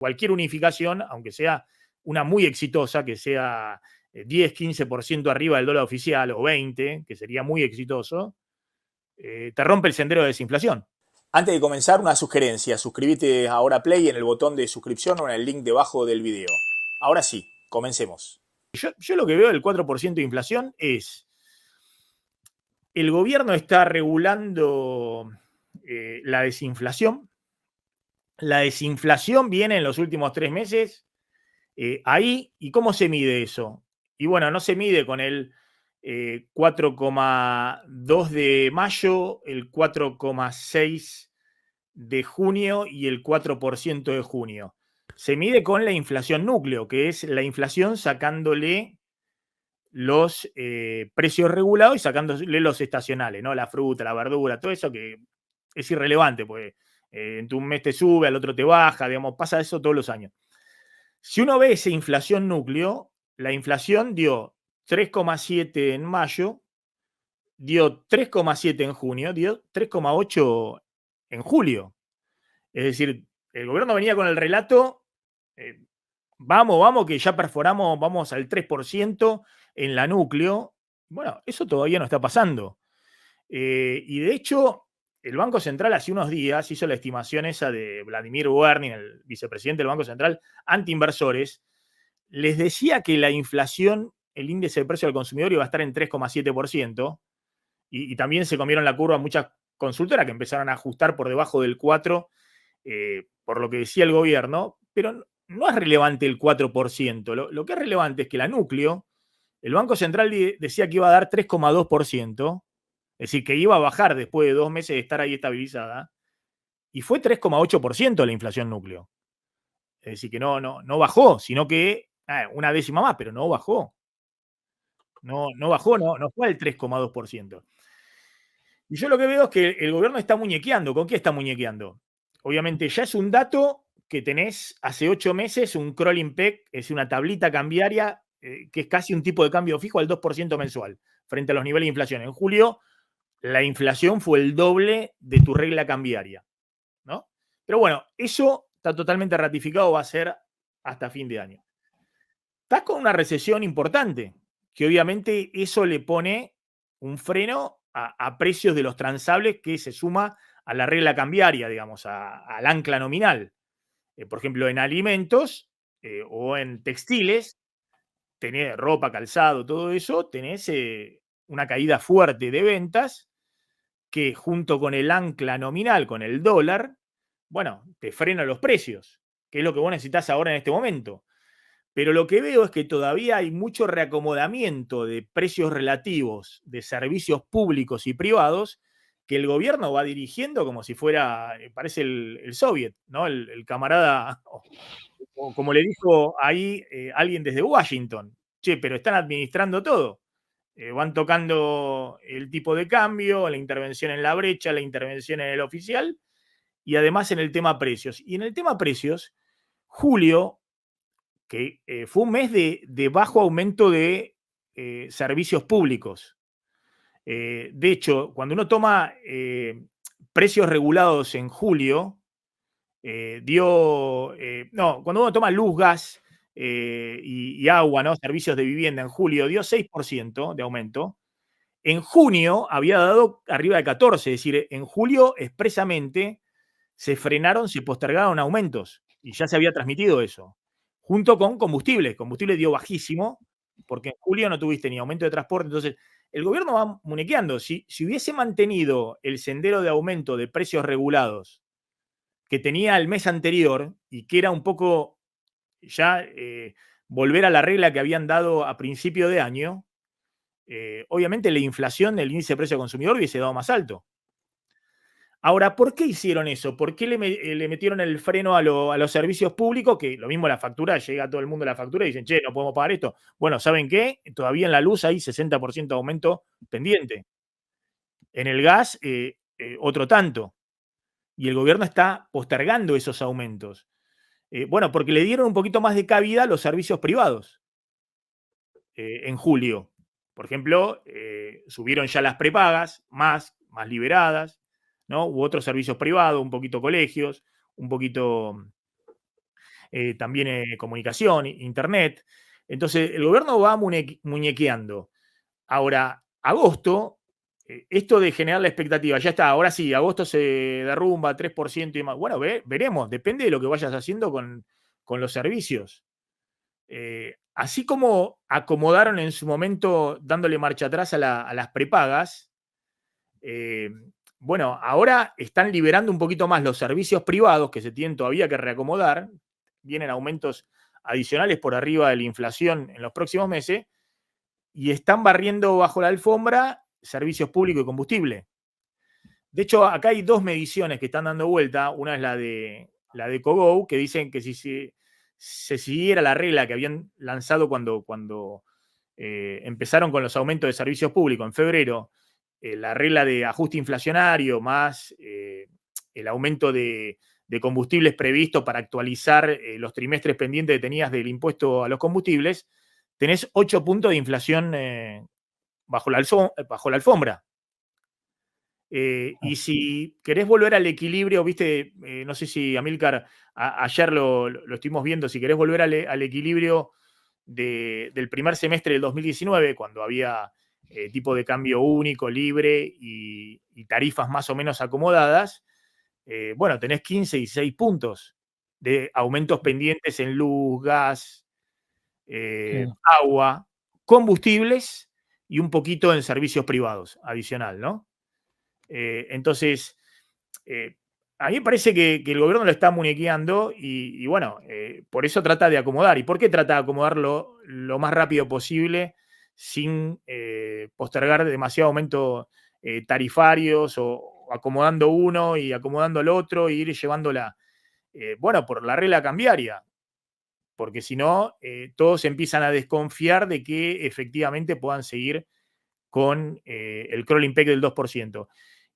cualquier unificación, aunque sea una muy exitosa, que sea 10, 15% arriba del dólar oficial o 20, que sería muy exitoso, te rompe el sendero de desinflación. Antes de comenzar, una sugerencia. Suscríbete ahora a Play en el botón de suscripción o en el link debajo del video. Ahora sí, comencemos. Yo lo que veo del 4% de inflación es, el gobierno está regulando la desinflación. La desinflación viene en los últimos 3 meses ahí. ¿Y cómo se mide eso? Y bueno, no se mide con el 4,2 de mayo, el 4,6 de junio y el 4% de junio. Se mide con la inflación núcleo, que es la inflación sacándole los precios regulados y sacándole los estacionales, ¿no? La fruta, la verdura, todo eso que es irrelevante, porque en un mes te sube, al otro te baja, digamos, pasa eso todos los años. Si uno ve esa inflación núcleo, la inflación dio 3,7 en mayo, dio 3,7 en junio, dio 3,8 en julio. Es decir, el gobierno venía con el relato, eh, vamos, que ya perforamos, vamos al 3% en la núcleo. Bueno, eso todavía no está pasando. Y de hecho, el Banco Central hace unos días hizo la estimación esa de Vladimir Werning, el vicepresidente del Banco Central, anti-inversores. Les decía que la inflación, el índice de precio al consumidor iba a estar en 3,7%, y también se comieron la curva muchas consultoras que empezaron a ajustar por debajo del 4%, por lo que decía el gobierno, pero no es relevante el 4%. Lo que es relevante es que la núcleo, el Banco Central decía que iba a dar 3,2%, es decir, que iba a bajar después de 2 meses de estar ahí estabilizada, y fue 3,8% la inflación núcleo. Es decir, que no bajó, sino que una décima más, pero no bajó. No bajó, no fue al 3,2%. Y yo lo que veo es que el gobierno está muñequeando. ¿Con qué está muñequeando? Obviamente ya es un dato que tenés hace 8 meses, un crawling peg, es una tablita cambiaria que es casi un tipo de cambio fijo al 2% mensual, frente a los niveles de inflación. En julio, la inflación fue el doble de tu regla cambiaria, ¿no? Pero bueno, eso está totalmente ratificado, va a ser hasta fin de año. Estás con una recesión importante, que obviamente eso le pone un freno a precios de los transables que se suma a la regla cambiaria, digamos, al ancla nominal. Por ejemplo, en alimentos o en textiles, tenés ropa, calzado, todo eso, tenés una caída fuerte de ventas que junto con el ancla nominal, con el dólar, bueno, te frena los precios, que es lo que vos necesitas ahora en este momento. Pero lo que veo es que todavía hay mucho reacomodamiento de precios relativos de servicios públicos y privados que el gobierno va dirigiendo como si fuera, parece el soviet, ¿no? El camarada, o como le dijo ahí alguien desde Washington, che, pero están administrando todo. Van tocando el tipo de cambio, la intervención en la brecha, la intervención en el oficial y además en el tema precios. Y en el tema precios, julio, que fue un mes de bajo aumento de servicios públicos. De hecho, cuando uno toma precios regulados en julio, cuando uno toma luz, gas y agua, ¿no? Servicios de vivienda en julio, dio 6% de aumento. En junio había dado arriba de 14%, es decir, en julio expresamente se frenaron, se postergaron aumentos y ya se había transmitido eso. Junto con combustible. Combustible dio bajísimo porque en julio no tuviste ni aumento de transporte. Entonces, el gobierno va muñequeando. Si hubiese mantenido el sendero de aumento de precios regulados que tenía el mes anterior y que era un poco ya volver a la regla que habían dado a principio de año, obviamente la inflación del índice de precio al consumidor hubiese dado más alto. Ahora, ¿por qué hicieron eso? ¿Por qué le metieron el freno a los servicios públicos? Que lo mismo la factura, llega a todo el mundo la factura y dicen, che, no podemos pagar esto. Bueno, ¿saben qué? Todavía en la luz hay 60% de aumento pendiente. En el gas, otro tanto. Y el gobierno está postergando esos aumentos. Bueno, porque le dieron un poquito más de cabida a los servicios privados en julio. Por ejemplo, subieron ya las prepagas, más liberadas, ¿no? U otros servicios privados, un poquito colegios, un poquito. también comunicación, internet. Entonces, el gobierno va muñequeando. Ahora, agosto, esto de generar la expectativa, ya está, ahora sí, agosto se derrumba 3% y más. Bueno, veremos, depende de lo que vayas haciendo con los servicios. Así como acomodaron en su momento dándole marcha atrás a las prepagas, bueno, ahora están liberando un poquito más los servicios privados que se tienen todavía que reacomodar. Vienen aumentos adicionales por arriba de la inflación en los próximos meses y están barriendo bajo la alfombra servicios públicos y combustible. De hecho, acá hay dos mediciones que están dando vuelta. Una es la de Cogo, que dicen que si se siguiera la regla que habían lanzado cuando empezaron con los aumentos de servicios públicos en febrero, la regla de ajuste inflacionario más el aumento de combustibles previsto para actualizar los trimestres pendientes que tenías del impuesto a los combustibles, tenés 8 puntos de inflación bajo la alfombra. Y si querés volver al equilibrio, viste, no sé si Amílcar, ayer lo estuvimos viendo, si querés volver al equilibrio del primer semestre del 2019, cuando había tipo de cambio único, libre y tarifas más o menos acomodadas, bueno, tenés 15 y 6 puntos de aumentos pendientes en luz, gas, Sí. agua, combustibles y un poquito en servicios privados adicional, ¿no? Entonces, a mí me parece que el gobierno lo está muñequeando y bueno, por eso trata de acomodar. ¿Y por qué trata de acomodarlo lo más rápido posible sin postergar demasiado aumentos tarifarios o acomodando uno y acomodando al otro e ir llevándola, bueno, por la regla cambiaria? Porque si no, todos empiezan a desconfiar de que efectivamente puedan seguir con el crawling peg del 2%.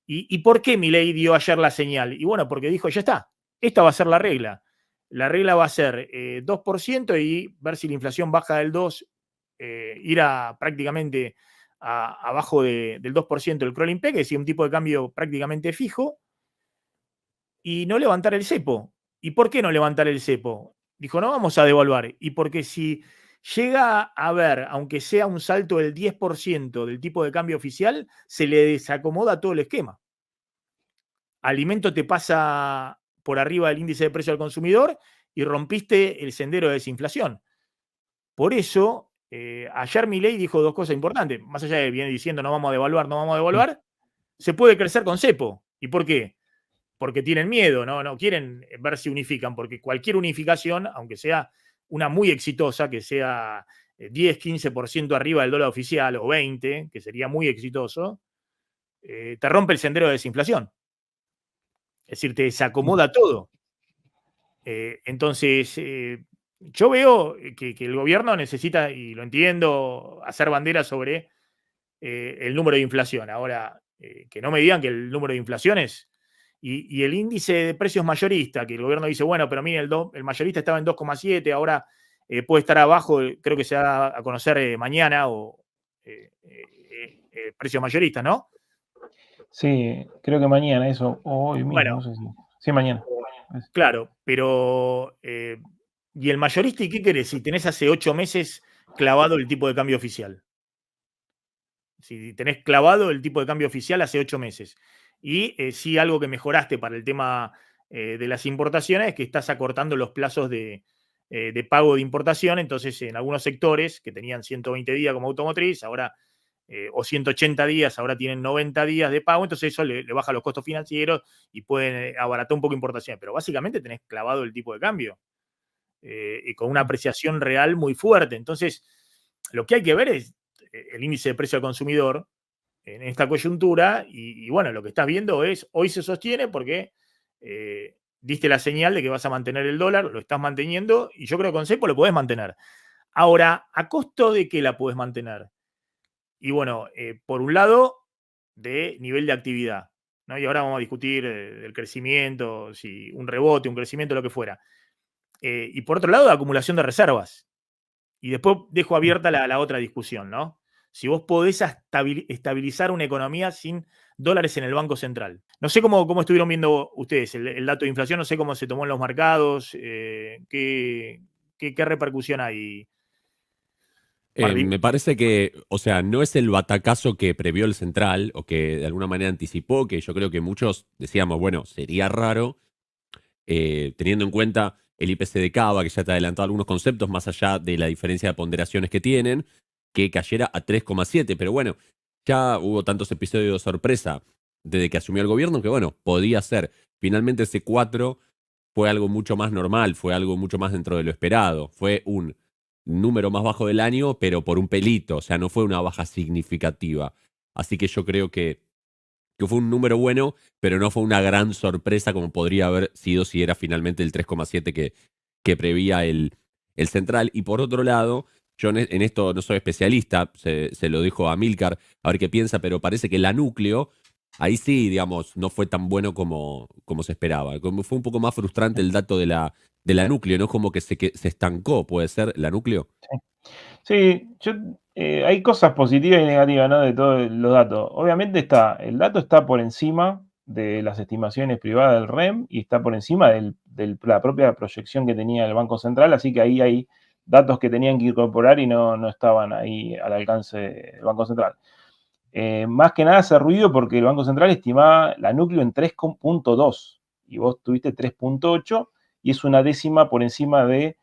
¿Y por qué Milei dio ayer la señal? Y bueno, porque dijo, ya está, esta va a ser la regla. La regla va a ser 2% y ver si la inflación baja del 2%, ir a prácticamente abajo del 2% del crawling peg, es decir, un tipo de cambio prácticamente fijo, y no levantar el cepo. ¿Y por qué no levantar el cepo? Dijo, no vamos a devaluar. Y porque si llega a haber, aunque sea un salto del 10% del tipo de cambio oficial, se le desacomoda todo el esquema. Alimento te pasa por arriba del índice de precio al consumidor y rompiste el sendero de desinflación. Por eso, ayer Milei dijo dos cosas importantes. Más allá de viene diciendo no vamos a devaluar, no vamos a devaluar, se puede crecer con cepo. ¿Y por qué? Porque tienen miedo, no quieren ver si unifican, porque cualquier unificación, aunque sea una muy exitosa, que sea 10, 15% arriba del dólar oficial o 20, que sería muy exitoso, te rompe el sendero de desinflación. Es decir, te desacomoda todo. Entonces, yo veo que el gobierno necesita, y lo entiendo, hacer bandera sobre el número de inflación. Ahora, que no me digan que el número de inflación es. Y el índice de precios mayorista, que el gobierno dice, bueno, pero mire, el mayorista estaba en 2,7, ahora puede estar abajo, creo que se va a conocer mañana, o precios mayoristas, ¿no? Sí, creo que mañana, eso, o hoy mismo, Bueno, no sé si. Sí, mañana. claro, pero. ¿Y el mayorista y qué querés? Si tenés hace 8 meses clavado el tipo de cambio oficial. Si tenés clavado el tipo de cambio oficial hace 8 meses. Y sí, algo que mejoraste para el tema de las importaciones es que estás acortando los plazos de pago de importación. Entonces, en algunos sectores que tenían 120 días como automotriz, ahora, o 180 días, ahora tienen 90 días de pago. Entonces, eso le baja los costos financieros y pueden abaratar un poco importaciones. Pero básicamente tenés clavado el tipo de cambio y con una apreciación real muy fuerte. Entonces, lo que hay que ver es el índice de precio al consumidor en esta coyuntura y bueno, lo que estás viendo es, hoy se sostiene porque diste la señal de que vas a mantener el dólar, lo estás manteniendo y yo creo que con Cepo lo podés mantener. Ahora, ¿a costo de qué la podés mantener? Y bueno, por un lado, de nivel de actividad, ¿no? Y ahora vamos a discutir del crecimiento, si un rebote, un crecimiento, lo que fuera. Y por otro lado, de acumulación de reservas. Y después dejo abierta la otra discusión, ¿no? si vos podés estabilizar una economía sin dólares en el Banco Central. No sé cómo estuvieron viendo ustedes el dato de inflación, no sé cómo se tomó en los mercados, qué repercusión hay, Martín. Me parece que, o sea, no es el batacazo que previó el Central o que de alguna manera anticipó, que yo creo que muchos decíamos, bueno, sería raro, teniendo en cuenta el IPC de Cava, que ya te adelantó algunos conceptos, más allá de la diferencia de ponderaciones que tienen, que cayera a 3,7. Pero bueno, ya hubo tantos episodios de sorpresa desde que asumió el gobierno que, bueno, podía ser. Finalmente ese 4 fue algo mucho más normal, fue algo mucho más dentro de lo esperado. Fue un número más bajo del año, pero por un pelito, o sea, no fue una baja significativa. Así que yo creo que fue un número bueno, pero no fue una gran sorpresa como podría haber sido si era finalmente el 3,7 que prevía el Central. Y por otro lado, yo en esto no soy especialista, se lo dijo a Milcar, a ver qué piensa, pero parece que la núcleo, ahí sí, digamos, no fue tan bueno como se esperaba. Como fue un poco más frustrante el dato de la núcleo, ¿no? Como que se estancó, ¿puede ser la núcleo? Sí, hay cosas positivas y negativas, ¿no? De todos los datos. Obviamente el dato está por encima de las estimaciones privadas del REM y está por encima de la propia proyección que tenía el Banco Central, así que ahí hay datos que tenían que incorporar y no estaban ahí al alcance del Banco Central. Más que nada hace ruido porque el Banco Central estimaba la núcleo en 3,2 y vos tuviste 3,8 y es una décima por encima de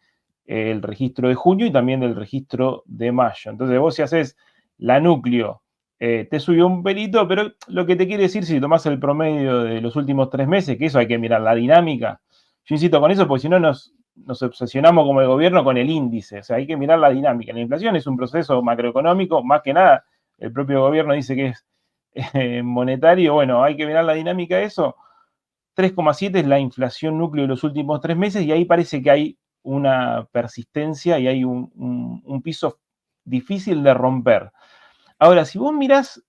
el registro de junio y también del registro de mayo. Entonces vos si haces la núcleo, te subió un pelito, pero lo que te quiere decir, si tomás el promedio de los últimos 3 meses, que eso hay que mirar, la dinámica. Yo insisto con eso porque si no nos obsesionamos como el gobierno con el índice. O sea, hay que mirar la dinámica. La inflación es un proceso macroeconómico, más que nada, el propio gobierno dice que es monetario. Bueno, hay que mirar la dinámica de eso. 3,7 es la inflación núcleo de los últimos 3 meses y ahí parece que hay una persistencia y hay un piso difícil de romper. Ahora, si vos mirás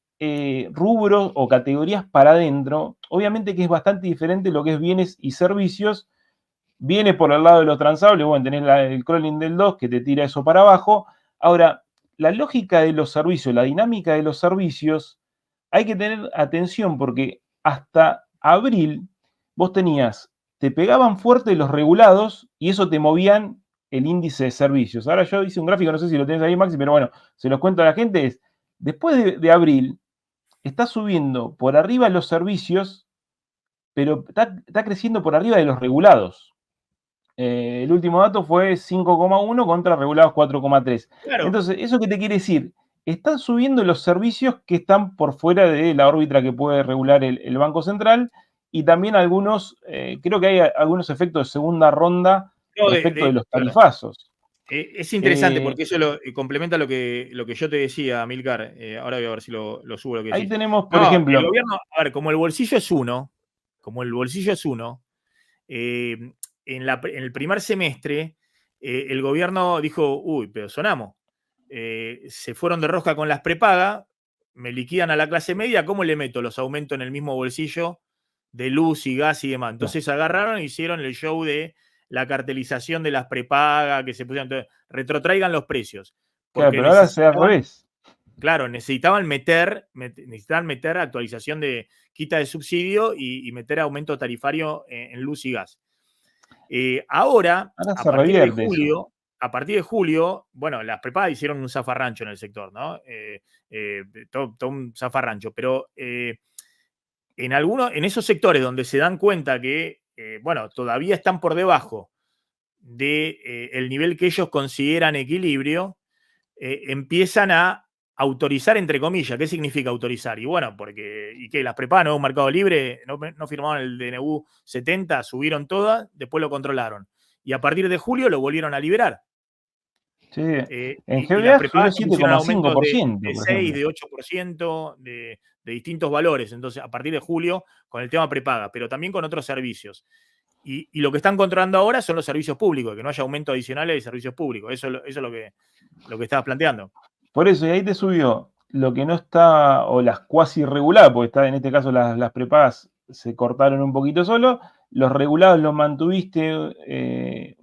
rubros o categorías para adentro, obviamente que es bastante diferente lo que es bienes y servicios. Viene por el lado de lo transable, bueno, tenés el crawling del 2 que te tira eso para abajo. Ahora, la lógica de los servicios, la dinámica de los servicios, hay que tener atención porque hasta abril vos te pegaban fuerte los regulados y eso te movían el índice de servicios. Ahora yo hice un gráfico, no sé si lo tenés ahí, Maxi, pero bueno, se los cuento a la gente, después de abril, está subiendo por arriba los servicios, pero está creciendo por arriba de los regulados. El último dato fue 5,1 contra regulados 4,3. Claro. Entonces, ¿eso qué te quiere decir? Están subiendo los servicios que están por fuera de la órbita que puede regular el Banco Central y también algunos, creo que hay algunos efectos de segunda ronda respecto de los tarifazos. Es interesante porque eso complementa lo que yo te decía, Milcar. Ahora voy a ver si lo subo lo que decís. Ahí tenemos, por ejemplo. El gobierno, a ver, como el bolsillo es uno, en el primer semestre, el gobierno dijo, uy, pero sonamos. Se fueron de rosca con las prepagas, me liquidan a la clase media, ¿cómo le meto los aumentos en el mismo bolsillo de luz y gas y demás? Entonces agarraron e hicieron el show de la cartelización de las prepagas, que se pusieron, entonces, retrotraigan los precios. Claro, pero ahora se da al revés. Claro, necesitaban meter actualización de quita de subsidio y meter aumento tarifario en luz y gas. Ahora a partir de julio, bueno, las prepagas hicieron un zafarrancho en el sector, ¿no? Todo un zafarrancho, pero en esos sectores donde se dan cuenta que, bueno, todavía están por debajo del nivel que ellos consideran equilibrio, empiezan a autorizar, entre comillas. ¿Qué significa autorizar? Y bueno, ¿y qué? Las prepagas, ¿no? Un mercado libre, no firmaron el DNU 70, subieron todas, después lo controlaron. Y a partir de julio lo volvieron a liberar. Sí, en y las GBA subió 7,5%. De 6, de 8%, de distintos valores. Entonces, a partir de julio, con el tema prepaga, pero también con otros servicios. Y lo que están controlando ahora son los servicios públicos, que no haya aumento adicionales de servicios públicos. Eso es lo que estabas planteando. Por eso, y ahí te subió lo que no está, o las cuasi reguladas, porque está en este caso las prepagas se cortaron un poquito solo, los regulados los mantuviste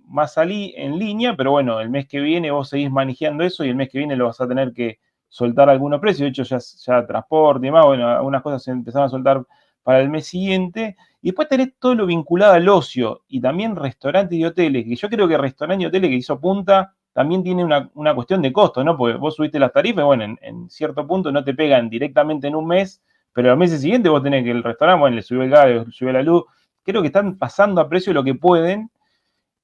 más en línea, pero bueno, el mes que viene vos seguís manejando eso y el mes que viene lo vas a tener que soltar algunos precios, de hecho ya transporte y demás, bueno, algunas cosas se empezaron a soltar para el mes siguiente, y después tenés todo lo vinculado al ocio, y también restaurantes y hoteles, que yo creo que restaurantes y hoteles que hizo punta, también tiene una cuestión de costo, ¿no? Porque vos subiste las tarifas, bueno, en cierto punto no te pegan directamente en un mes, pero los meses siguientes vos tenés que el restaurante, bueno, le subió el gas, le subió la luz, creo que están pasando a precio lo que pueden,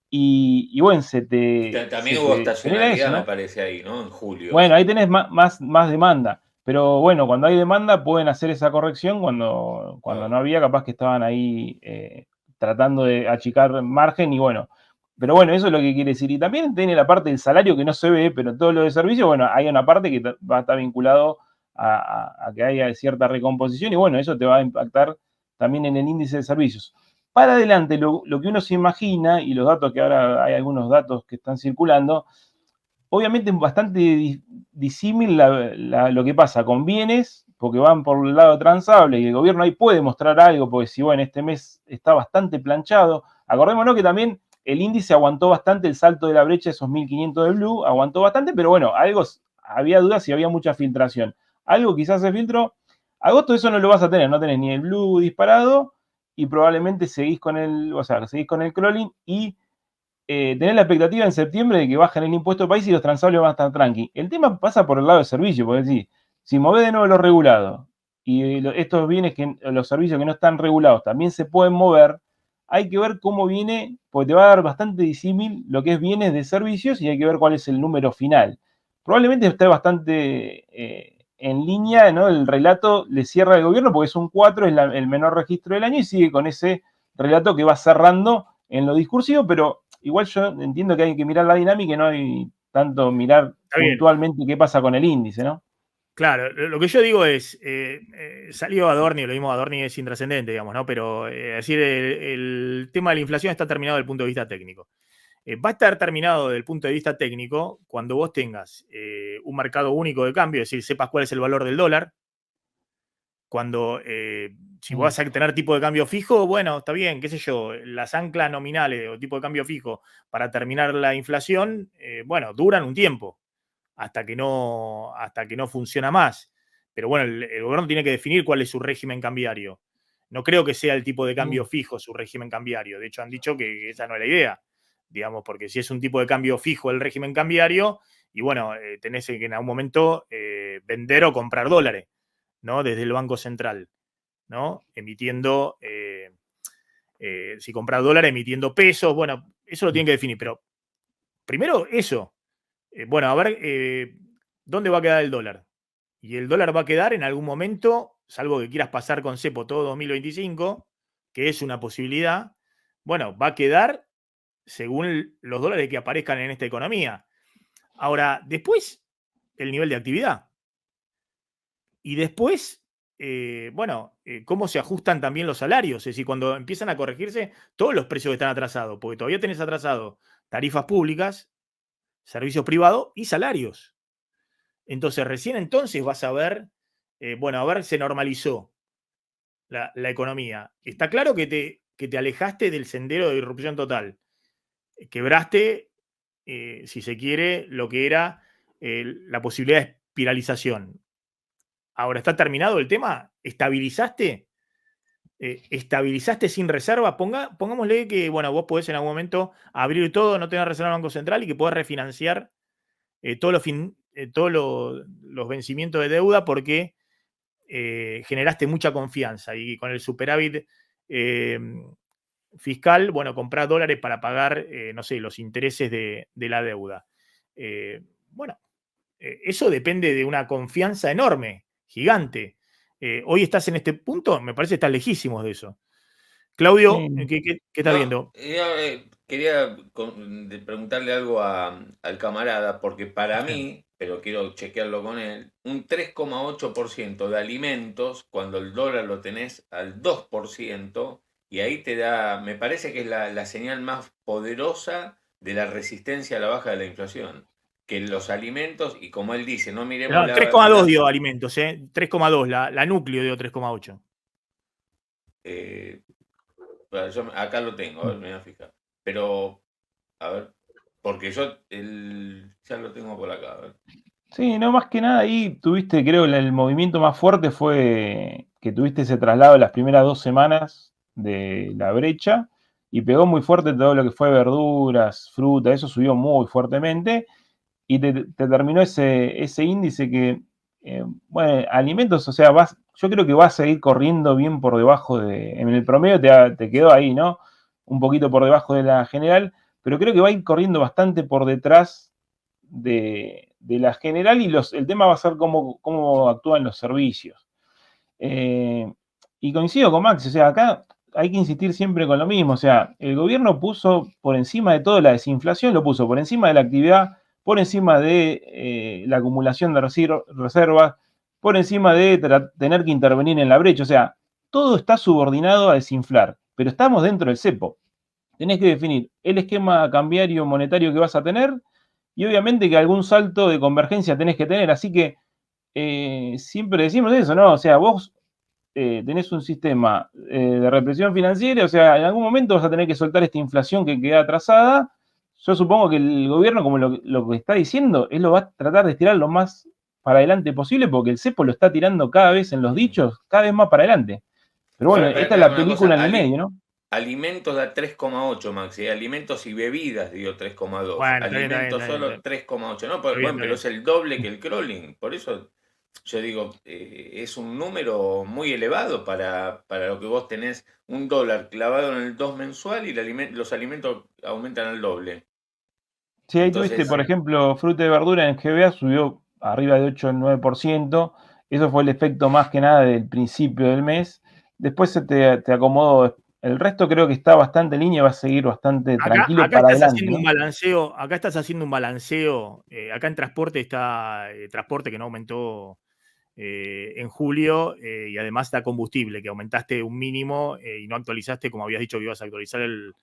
y bueno, También se hubo te genera eso, estacionalidad, me ¿no? parece ahí, ¿no? En julio. Bueno, ahí tenés más demanda. Pero bueno, cuando hay demanda pueden hacer esa corrección. Cuando no había, capaz que estaban ahí tratando de achicar margen y bueno. Pero bueno, eso es lo que quiere decir. Y también tiene la parte del salario que no se ve, pero todo lo de servicio, bueno, hay una parte que va a estar vinculado a que haya cierta recomposición y bueno, eso te va a impactar también en el índice de servicios. Para adelante, lo que uno se imagina, y los datos que ahora hay algunos datos que están circulando, obviamente es bastante disímil lo que pasa con bienes, porque van por el lado transable y el gobierno ahí puede mostrar algo, porque si bueno, este mes está bastante planchado. Acordémonos que también el índice aguantó bastante el salto de la brecha, esos 1500 de Blue, aguantó bastante, pero bueno, había dudas y había mucha filtración. Algo quizás se filtró. Agosto eso no lo vas a tener, no tenés ni el Blue disparado y probablemente seguís con seguís con el crawling y tener la expectativa en septiembre de que bajen el impuesto al país y los transables van a estar tranqui. El tema pasa por el lado del servicio, porque decir, si movés de nuevo los regulados y estos bienes, los servicios que no están regulados también se pueden mover, hay que ver cómo viene, porque te va a dar bastante disímil lo que es bienes de servicios y hay que ver cuál es el número final. Probablemente esté bastante en línea, ¿no? El relato le cierra el gobierno porque es un 4, es el menor registro del año y sigue con ese relato que va cerrando en lo discursivo, pero igual yo entiendo que hay que mirar la dinámica y no hay tanto mirar Está bien. puntualmente qué pasa con el índice, ¿no? Claro, lo que yo digo es, salió Adorni, lo mismo Adorni es intrascendente, digamos, ¿no? Pero decir, el tema de la inflación está terminado desde el punto de vista técnico. Va a estar terminado desde el punto de vista técnico cuando vos tengas un mercado único de cambio, es decir, sepas cuál es el valor del dólar. Cuando, si vos vas a tener tipo de cambio fijo, bueno, está bien, qué sé yo, las anclas nominales o tipo de cambio fijo para terminar la inflación, bueno, duran un tiempo hasta que no funciona más. Pero bueno, el gobierno tiene que definir cuál es su régimen cambiario. No creo que sea el tipo de cambio fijo su régimen cambiario. De hecho, han dicho que esa no es la idea, digamos, porque si es un tipo de cambio fijo el régimen cambiario, y bueno, tenés que en algún momento vender o comprar dólares, ¿no? Desde el Banco Central, ¿no? Emitiendo, si compras dólares, emitiendo pesos, bueno, eso lo tienen que definir, pero primero eso. Bueno, a ver, ¿dónde va a quedar el dólar? Y el dólar va a quedar en algún momento, salvo que quieras pasar con cepo todo 2025, que es una posibilidad, bueno, va a quedar según los dólares que aparezcan en esta economía. Ahora, después, el nivel de actividad. Y después, bueno, cómo se ajustan también los salarios. Es decir, cuando empiezan a corregirse todos los precios que están atrasados, porque todavía tenés atrasado tarifas públicas, servicios privados y salarios. Entonces, recién entonces vas a ver, bueno, a ver, se normalizó la economía. Está claro que te alejaste del sendero de disrupción total. Quebraste, si se quiere, lo que era la posibilidad de espiralización. Ahora, ¿está terminado el tema? ¿Estabilizaste? ¿Estabilizaste sin reserva? Pongámosle que, bueno, vos podés en algún momento abrir todo, no tener reserva en el Banco Central y que podés refinanciar todos los vencimientos de deuda porque generaste mucha confianza y con el superávit fiscal, bueno, comprás dólares para pagar, no sé, los intereses de la deuda. Bueno, eso depende de una confianza enorme, gigante. Hoy estás en este punto, me parece que estás lejísimos de eso. Claudio, ¿qué estás No, viendo? quería preguntarle algo al camarada, porque para mí, pero quiero chequearlo con él, un 3,8% de alimentos, cuando el dólar lo tenés al 2%, y ahí te da, me parece que es la señal más poderosa de la resistencia a la baja de la inflación. Que los alimentos, y como él dice, no miremos No, 3,2 dio alimentos, 3,2, la núcleo dio 3,8. Acá lo tengo, a ver, me voy a fijar. Pero, a ver, porque yo ya lo tengo por acá. A ver. Sí, no, más que nada ahí tuviste, creo, el movimiento más fuerte fue que tuviste ese traslado las primeras 2 semanas de la brecha y pegó muy fuerte todo lo que fue verduras, fruta, eso subió muy fuertemente y te terminó ese índice que, bueno, alimentos, o sea, yo creo que va a seguir corriendo bien por debajo en el promedio te quedó ahí, ¿no? Un poquito por debajo de la general, pero creo que va a ir corriendo bastante por detrás de la general y el tema va a ser cómo actúan los servicios. Eh, y coincido con Max, o sea, acá hay que insistir siempre con lo mismo, o sea, el gobierno puso por encima de todo la desinflación, lo puso por encima de la actividad, por encima de la acumulación de reservas, por encima de tener que intervenir en la brecha, o sea, todo está subordinado a desinflar, pero estamos dentro del cepo. Tenés que definir el esquema cambiario monetario que vas a tener y obviamente que algún salto de convergencia tenés que tener, así que siempre decimos eso, ¿no? O sea, vos tenés un sistema de represión financiera, o sea, en algún momento vas a tener que soltar esta inflación que queda atrasada. Yo supongo que el gobierno, como lo que está diciendo, él lo va a tratar de estirar lo más para adelante posible, porque el cepo lo está tirando cada vez en los dichos, cada vez más para adelante. Pero bueno, Espera, esta es te hago la una cosa. película en el medio, ¿no? Alimentos da 3,8, Maxi. Alimentos y bebidas dio 3,2. Bueno, está bien, está bien, Alimentos está bien, solo 3,8. No, está bien, bueno, está pero bien. es el doble que el crawling. Por eso yo digo, es un número muy elevado para lo que vos tenés un dólar clavado en el 2 mensual y los alimentos aumentan al doble. Sí, ahí tuviste, Entonces, por ejemplo, fruta y verdura en GBA subió arriba de 8 o 9%. Eso fue el efecto más que nada del principio del mes. Después te acomodó. El resto creo que está bastante en línea, va a seguir bastante tranquilo Acá para estás adelante, haciendo un ¿no? balanceo, acá estás haciendo un balanceo, acá en transporte está transporte que no aumentó en julio y además está combustible, que aumentaste un mínimo y no actualizaste como habías dicho que ibas a actualizar el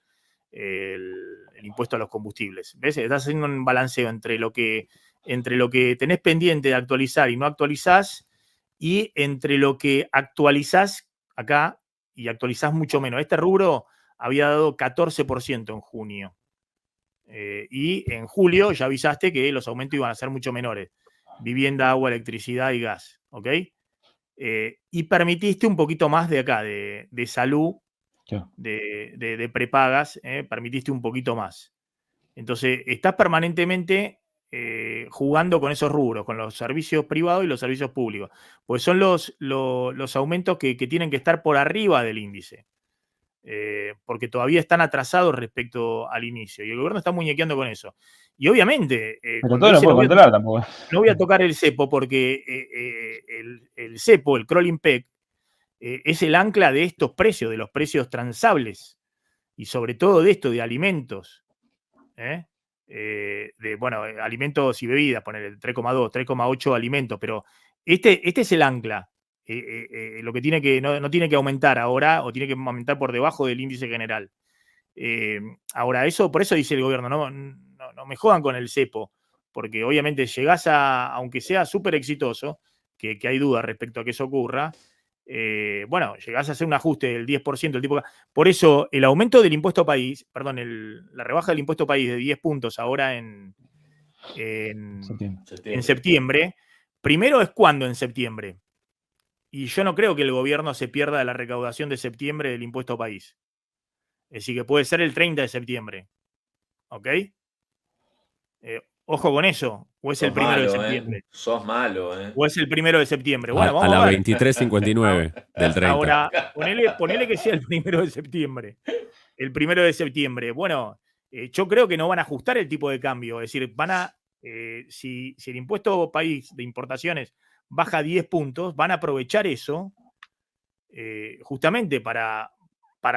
impuesto a los combustibles. ¿Ves? Estás haciendo un balanceo entre lo que tenés pendiente de actualizar y no actualizás y entre lo que actualizás acá y actualizás mucho menos. Este rubro había dado 14% en junio. Y en julio ya avisaste que los aumentos iban a ser mucho menores. Vivienda, agua, electricidad y gas. ¿Ok? Y permitiste un poquito más de acá, de salud, Claro. de prepagas, permitiste un poquito más. Entonces, estás permanentemente jugando con esos rubros, con los servicios privados y los servicios públicos. Pues son los aumentos que tienen que estar por arriba del índice. Porque todavía están atrasados respecto al inicio. Y el gobierno está muñequeando con eso. Y obviamente, Pero cuando todo no dice puede controlar tampoco. no voy a tocar el cepo, porque el cepo, el crawling peg, es el ancla de estos precios, de los precios transables. Y sobre todo de esto, de alimentos. Alimentos y bebidas, poner el 3,2, 3,8 alimentos, pero este es el ancla. Lo que tiene que, no tiene que aumentar ahora o tiene que aumentar por debajo del índice general. Ahora, por eso dice el gobierno, no me jodan con el cepo, porque obviamente llegás aunque sea súper exitoso, que hay dudas respecto a que eso ocurra, llegás a hacer un ajuste del 10%. Por eso el aumento del impuesto país, perdón, la rebaja del impuesto país de 10 puntos ahora en septiembre, primero es cuando en septiembre. Y yo no creo que el gobierno se pierda de la recaudación de septiembre del impuesto país. Es decir, que puede ser el 30 de septiembre. ¿Ok? Ojo con eso. O es el sos 1 de malo, septiembre. Sos malo, O es el 1 de septiembre. A, Bueno, a vamos la a ver. 23:59 del 30. Ahora, ponele que sea el 1 de septiembre. El 1 de septiembre. Bueno, yo creo que no van a ajustar el tipo de cambio. Es decir, si el impuesto país de importaciones baja 10 puntos, van a aprovechar eso justamente para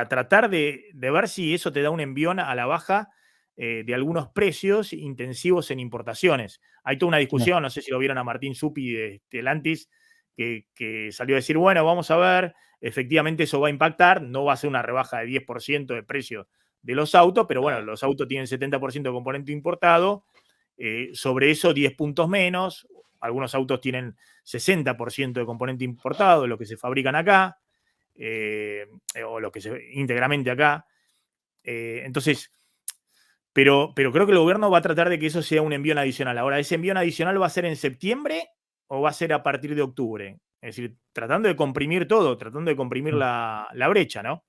tratar de ver si eso te da un envión a la baja de algunos precios intensivos en importaciones. Hay toda una discusión, no sé si lo vieron a Martín Zuppi de Stellantis, que salió a decir, bueno, vamos a ver, efectivamente eso va a impactar, no va a ser una rebaja de 10% de precio de los autos, pero bueno, los autos tienen 70% de componente importado, sobre eso 10 puntos menos, algunos autos tienen 60% de componente importado, lo que se fabrican acá, o lo que se íntegramente acá. Entonces, Pero creo que el gobierno va a tratar de que eso sea un envío adicional. Ahora, ¿ese envío adicional va a ser en septiembre o va a ser a partir de octubre? Es decir, tratando de comprimir todo, tratando de comprimir la brecha, ¿no?